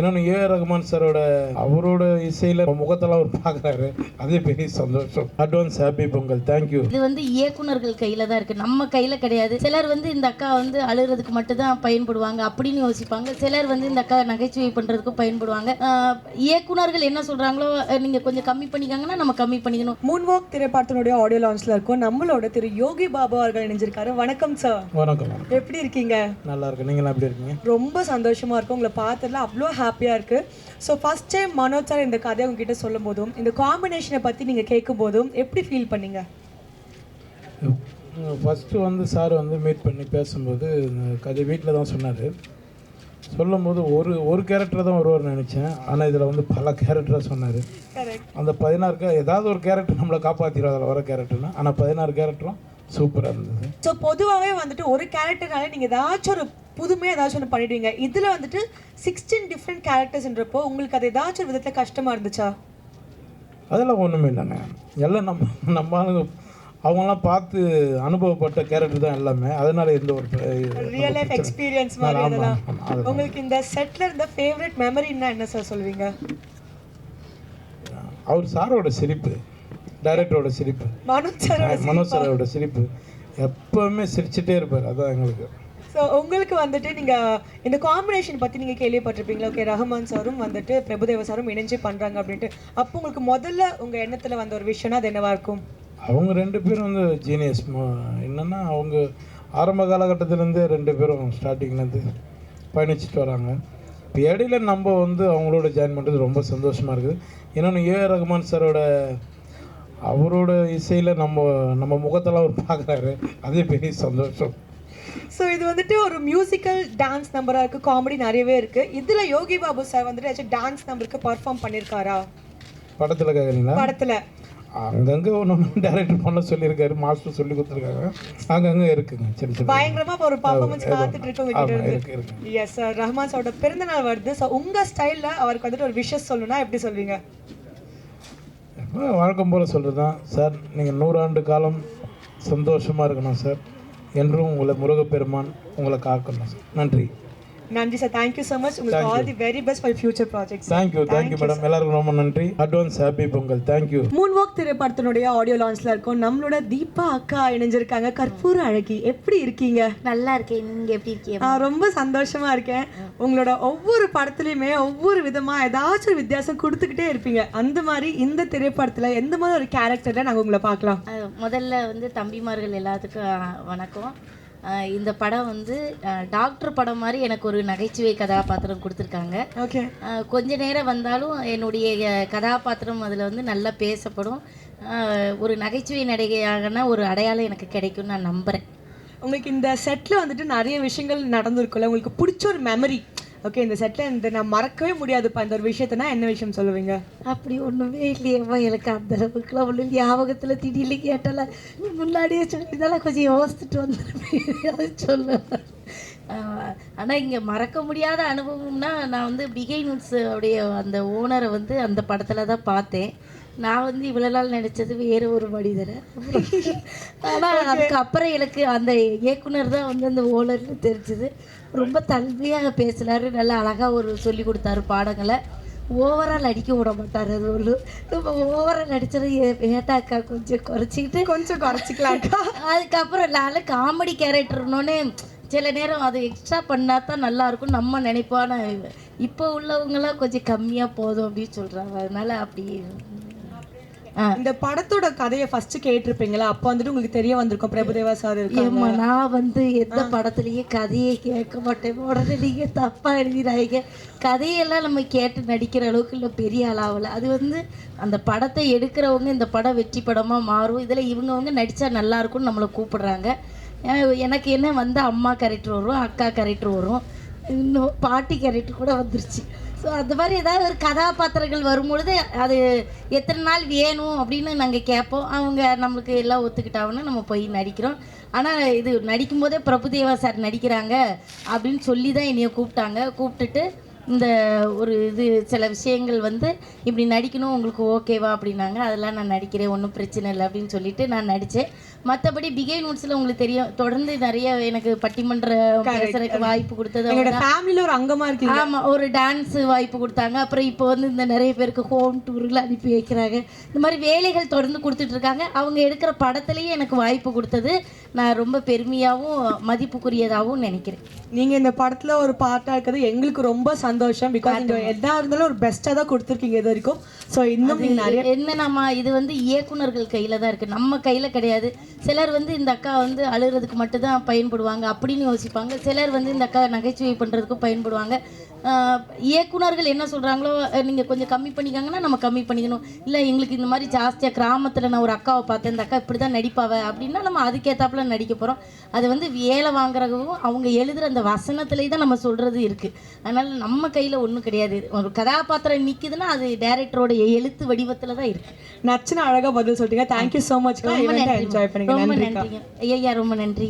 இன்னொன்று ரகுமான் சாரோட அவரோட இசையில் முகத்தெல்லாம் அவர் பார்க்குறாரு, அதே பெரிய சந்தோஷம். Advance happy Pongal. தேங்க்யூ. இது வந்து இயக்குனர்கள் கையில் தான் இருக்குது, நம்ம கையில் கிடையாது. சிலர் வந்து இந்த அக்கா வந்து அழுகிறதுக்கு மட்டும் தான் பயன்படுவாங்க அப்படின்னு யோசிப்பாங்க. சிலர் வந்து இந்த அக்கா நகைச்சுவை பண்ணுறதுக்கும் பயன்படுவாங்க. இயக்குனர்கள் என்ன சொல்கிறாங்களோ நீங்கள் கொஞ்சம் கம்மி பண்ணிக்காங்கன்னா நம்ம கம்மி பண்ணிக்கணும். மூன்வாக் திரைப்படத்தினுடைய ஆடியோ லான்ச்ல இருக்கும். நம்மளோட திரு யோகி பாபு அவர்கள் இணைஞ்சிருக்காரு. வணக்கம் சார். வணக்கம். எப்படி இருக்கீங்க? நல்லா இருக்கு. நீங்களாம் எப்படி இருக்கீங்க? ரொம்ப சந்தோஷமா இருக்கும். உங்களை பார்த்ததுல அவ்வளோ ஹாப்பியாக இருக்குது. So first time Manoj sir இந்த கதையை உங்ககிட்ட சொல்லும் போதும் இந்த காம்பினேஷனை பற்றி நீங்கள் கேட்கும் போதும் எப்படி ஃபீல் பண்ணீங்க? ஃபஸ்ட்டு வந்து சார் வந்து மீட் பண்ணி பேசும்போது கதை வீட்டில் தான் சொன்னார். சொல்லும்போது ஒரு கேரக்டர் தான் வருவார்னு நினச்சேன். ஆனால் இதில் வந்து பல கேரக்டராக சொன்னார். அந்த 16 ஏதாவது ஒரு கேரக்டர் நம்மளை காப்பாற்றிடும் அதில் வர கேரக்டர்னா. ஆனால் 16 கேரக்டரும் சூப்பராக இருந்தது. ஸோ பொதுவாகவே வந்துட்டு ஒரு கேரக்டர்னால நீங்கள் ஏதாச்சும் ஒரு புதுமையாக ஏதாச்சும் ஒன்று பண்ணிடுவீங்க. இதில் வந்துட்டு 16 டிஃப்ரெண்ட் கேரக்டர்ஸ்ன்றப்போ உங்களுக்கு அது ஏதாச்சும் ஒரு விதத்தில் கஷ்டமாக இருந்துச்சா? அதெல்லாம் ஒன்றுமே இல்லைங்க. எல்லாம் நம்ம அவங்களாம் பார்த்து அனுபவப்பட்ட கேரக்டர் தான் எல்லாமே. அதனால எந்த ஒரு ரியல் லைஃப் எக்ஸ்பீரியன்ஸ் மாதிரி அதெல்லாம். உங்களுக்கு இந்த செட்டில் இருந்த ஃபேவரட் மெமரின்னா என்ன சார் சொல்லுவீங்க? அவர் சாரோட சிரிப்பு, டைரக்டரோட சிரிப்பு, மனோஜ் சாரோட சிரிப்பு, எப்பவுமே சிரிச்சுட்டே இருப்பார். அதான் எங்களுக்கு. ஸோ உங்களுக்கு வந்துட்டு நீங்கள் இந்த காம்பினேஷன் பற்றி நீங்கள் கேள்விப்பட்டிருப்பீங்களா? ஓகே, ரஹ்மான் சாரும் வந்துட்டு பிரபுதேவா சாரும் இணைஞ்சு பண்ணுறாங்க அப்படின்ட்டு. அப்போ உங்களுக்கு முதல்ல உங்கள் எண்ணத்தில் வந்த ஒரு விஷயம்னா அது என்னவா இருக்கும்? அவங்க 2 பேரும் வந்து ஜீனியஸ். என்னென்னா அவங்க ஆரம்ப காலகட்டத்திலேருந்தே 2 பேரும் ஸ்டார்டிங்லேருந்து பயணிச்சுட்டு வராங்க. இப்போ இடையில நம்ம வந்து அவங்களோட ஜாயின் பண்ணுறது ரொம்ப சந்தோஷமாக இருக்குது. இன்னொன்று ரகுமான் சாரோட அவரோட இசையில் நம்ம முகத்தெல்லாம் அவர் பார்க்குறாரு, அதே பெரிய சந்தோஷம். ஸோ இது வந்துட்டு ஒரு மியூசிக்கல் டான்ஸ் நம்பராக இருக்குது, காமெடி நிறையவே இருக்குது. இதில் யோகி பாபு சார் வந்துட்டு ஏதாச்சும் டான்ஸ் நம்பருக்கு பர்ஃபார்ம் பண்ணியிருக்காரா? படத்தில் கேட்குறீங்களா? படத்தில் அங்கங்கே ஒன்று டைரக்டர் பண்ண சொல்லியிருக்காரு, மாஸ்டர் சொல்லி கொடுத்துருக்காங்க. அங்கங்கே இருக்குங்க. சரி சரி, பயங்கரமாக ஒரு பர்ஃபார்மன்ஸ் பார்த்துட்டு இருக்கோம். எஸ் சார், ரஹ்மான் சாரோட பிறந்தநாள் வருது. ஸோ உங்கள் ஸ்டைலில் அவருக்கு வந்துட்டு ஒரு விஷஸ் சொல்லணும்னா எப்படி சொல்வீங்க? வழக்கம் போல் சொல்கிறது தான் சார். நீங்கள் 100 ஆண்டு காலம் சந்தோஷமாக இருக்கணும் சார். என்றும் உங்களை முருகப்பெருமான் உங்களை காக்கணும் சார். நன்றி. நன்றி சார். Thank you so much. உங்களுக்கு all the very best for future projects. Thank you madam. எல்லாருக்கும் ரொம்ப நன்றி. Advance happy Pongal. Thank you. Moonwalk திரைப்படத்தினுடைய ஆடியோ லான்ச்ல இருக்கும். நம்மளோட தீபா அக்கா இணைஞ்சிருக்காங்க. கற்பூர அழகி, எப்படி இருக்கீங்க? நல்லா இருக்கேன். நீங்கள் எப்படி இருக்கீங்க? ரொம்ப சந்தோஷமா இருக்கேன். உங்களோட ஒவ்வொரு படத்துலையுமே ஒவ்வொரு விதமாக ஏதாச்சும் ஒரு வித்தியாசம் கொடுத்துக்கிட்டே இருப்பீங்க. அந்த மாதிரி இந்த திரைப்படத்தில் எந்த மாதிரி ஒரு கேரக்டரில் நாங்கள் உங்களை பார்க்கலாம்? முதல்ல வந்து தம்பிமார்கள் எல்லாத்துக்கும் வணக்கம். இந்த படம் வந்து டாக்டர் படம் மாதிரி எனக்கு ஒரு நகைச்சுவை கதாபாத்திரம் கொடுத்துருக்காங்க. ஓகே, கொஞ்ச நேரம் வந்தாலும் என்னுடைய கதாபாத்திரம் அதில் வந்து நல்லா பேசப்படும். ஒரு நகைச்சுவை நடிகையாகனா ஒரு அடையாளம் எனக்கு கிடைக்கும்னு நான் நம்புகிறேன். உங்களுக்கு இந்த செட்டில் வந்துட்டு நிறைய விஷயங்கள் நடந்திருக்குல்ல, உங்களுக்கு பிடிச்ச ஒரு மெமரி, ஓகே இந்த செட்டில் இந்த நான் மறக்கவே முடியாதுப்பா இந்த ஒரு விஷயத்தனா என்ன விஷயம் சொல்லுவீங்க? அப்படி ஒன்றுமே இல்லையம்மா, எனக்கு அந்த அளவுக்குலாம் ஒன்றும் ஞாபகத்தில் திடீர்னு கேட்டால முன்னாடியே சொல்லியிருந்தாலும் கொஞ்சம் யோசிச்சுட்டு வந்துருப்பேன் சொல்லுவேன். ஆனால் இங்கே மறக்க முடியாத அனுபவம்னா நான் வந்து பிகைனூட்ஸ் உடைய அந்த ஓனரை வந்து அந்த படத்தில் தான் பார்த்தேன். நான் வந்து இவ்வளோ நாள் நினச்சது வேறு ஒரு மனிதரை. ஆனால் அதுக்கப்புறம் எனக்கு அந்த இயக்குனர் தான் வந்து அந்த ஓனர்னு தெரிஞ்சது. ரொம்ப தன்மையாக பேசினார், நல்லா அழகாக ஒரு சொல்லி கொடுத்தாரு பாடங்களை. ஓவரால் அடிக்க விட மாட்டார். அது ஒரு நம்ம ஓவரால் நடித்தது ஏட்டாக்கா கொஞ்சம் குறைச்சிக்கலாம்க்கா. அதுக்கப்புறம் நான் காமெடி கேரக்டர்னோடனே சில நேரம் அது எக்ஸ்ட்ரா பண்ணால் தான் நல்லாயிருக்கும் நம்ம நினைப்போம். இப்போ உள்ளவங்களாம் கொஞ்சம் கம்மியாக போதும் அப்படின்னு சொல்கிறாங்க. அதனால அப்படி இந்த படத்தோட கதையை ஃபர்ஸ்ட் கேட்டிருப்பீங்களா? அப்போ வந்துட்டு உங்களுக்கு தெரிய வந்திருக்கும் பிரபுதேவா சார் இருக்காங்க. நான் வந்து எந்த படத்துலயே கதையை கேட்க மாட்டேன். உடனே நீங்க தப்பா எழுதிடாங்க. கதையெல்லாம் நம்ம கேட்டு நடிக்கிற அளவுக்கு இல்லை, பெரிய அளவில். அது வந்து அந்த படத்தை எடுக்கிறவங்க இந்த படம் வெற்றி படமாக மாறும். இதில் இவங்கவங்க நடித்தா நல்லா இருக்கும்னு நம்மளை கூப்பிடுறாங்க. எனக்கு என்ன வந்து அம்மா கேரக்டர் வரும், அக்கா கேரக்டர் வரும், இன்னும் பாட்டி கேரக்டர் கூட வந்துருச்சு. ஸோ அந்த மாதிரி ஏதாவது ஒரு கதாபாத்திரங்கள் வரும்பொழுது அது எத்தனை நாள் வேணும் அப்படின்னு நாங்கள் கேட்போம். அவங்க நம்மளுக்கு எல்லாம் ஒத்துக்கிட்டாங்கன்னா நம்ம போய் நடிக்கிறோம். ஆனால் இது நடிக்கும்போதே பிரபுதேவா சார் நடிக்கிறாங்க அப்படின்னு சொல்லி தான் என்னைய கூப்பிட்டாங்க. கூப்பிட்டுட்டு இந்த ஒரு இது சில விஷயங்கள் வந்து இப்படி நடிக்கணும் உங்களுக்கு ஓகேவா அப்படின்னாங்க. அதெல்லாம் நான் நடிக்கிறேன், ஒன்றும் பிரச்சனை இல்லை அப்படின்னு சொல்லிட்டு நான் நடித்தேன். மற்றபடி பிகை நோட்ஸில் உங்களுக்கு தெரியும், தொடர்ந்து நிறைய எனக்கு பட்டிமன்றம் பேசுறதுக்கு வாய்ப்பு கொடுத்தது. எங்களோட ஃபேமிலியில் ஒரு அங்கமாக இருக்கு. ஆமாம், ஒரு டான்ஸ் வாய்ப்பு கொடுத்தாங்க. அப்புறம் இப்போ வந்து இந்த நிறைய பேருக்கு ஹோம் டூரில் அனுப்பி வைக்கிறாங்க. இந்த மாதிரி வேலைகள் தொடர்ந்து கொடுத்துட்ருக்காங்க. அவங்க எடுக்கிற படத்துலேயே எனக்கு வாய்ப்பு கொடுத்தது நான் ரொம்ப பெருமையாகவும் மதிப்புக்குரியதாகவும் நினைக்கிறேன். நீங்கள் இந்த படத்தில் ஒரு பார்ட்டாக இருக்கிறது எங்களுக்கு ரொம்ப சந்தோஷம். பிகாஸ் நீங்கள் எதாக இருந்தாலும் ஒரு பெஸ்ட்டாக தான் கொடுத்துருக்கீங்க இது வரைக்கும். ஸோ இன்னும் நிறைய என்னன்னா இது வந்து இயக்குனர்கள் கையில் தான் இருக்குது, நம்ம கையில் கிடையாது. சிலர் வந்து இந்த அக்கா வந்து அழுகிறதுக்கு மட்டும்தான் பயன்படுவாங்க அப்படின்னு யோசிப்பாங்க. சிலர் வந்து இந்த அக்கா நகைச்சுவை பண்ணுறதுக்கும் பயன்படுவாங்க. இயக்குனர்கள் என்ன சொல்கிறாங்களோ நீங்கள் கொஞ்சம் கம்மி பண்ணிக்காங்கன்னா நம்ம கம்மி பண்ணிக்கணும். இல்லை எங்களுக்கு இந்த மாதிரி ஜாஸ்தியாக கிராமத்தில் நான் ஒரு அக்காவை பார்த்தேன், இந்த அக்கா இப்படி தான் நடிப்பாவ அப்படின்னா நம்ம அதுக்கேற்றாப்புல நடிக்க போகிறோம். அது வந்து வேலை வாங்குறதும் அவங்க எழுதுகிற அந்த வசனத்துலேயே தான் நம்ம சொல்கிறது இருக்குது. அதனால் நம்ம கையில் ஒன்றும் கிடையாது. ஒரு கதாபாத்திரம் நிற்குதுன்னா அது டைரக்டரோட எழுத்து வடிவத்தில் தான் இருக்குது. நச்சுன்னு அழகாக பதில் சொல்லிட்டீங்க. Thank you so much. ரொம்ப நன்றிங்க. ஐயா ரொம்ப நன்றி.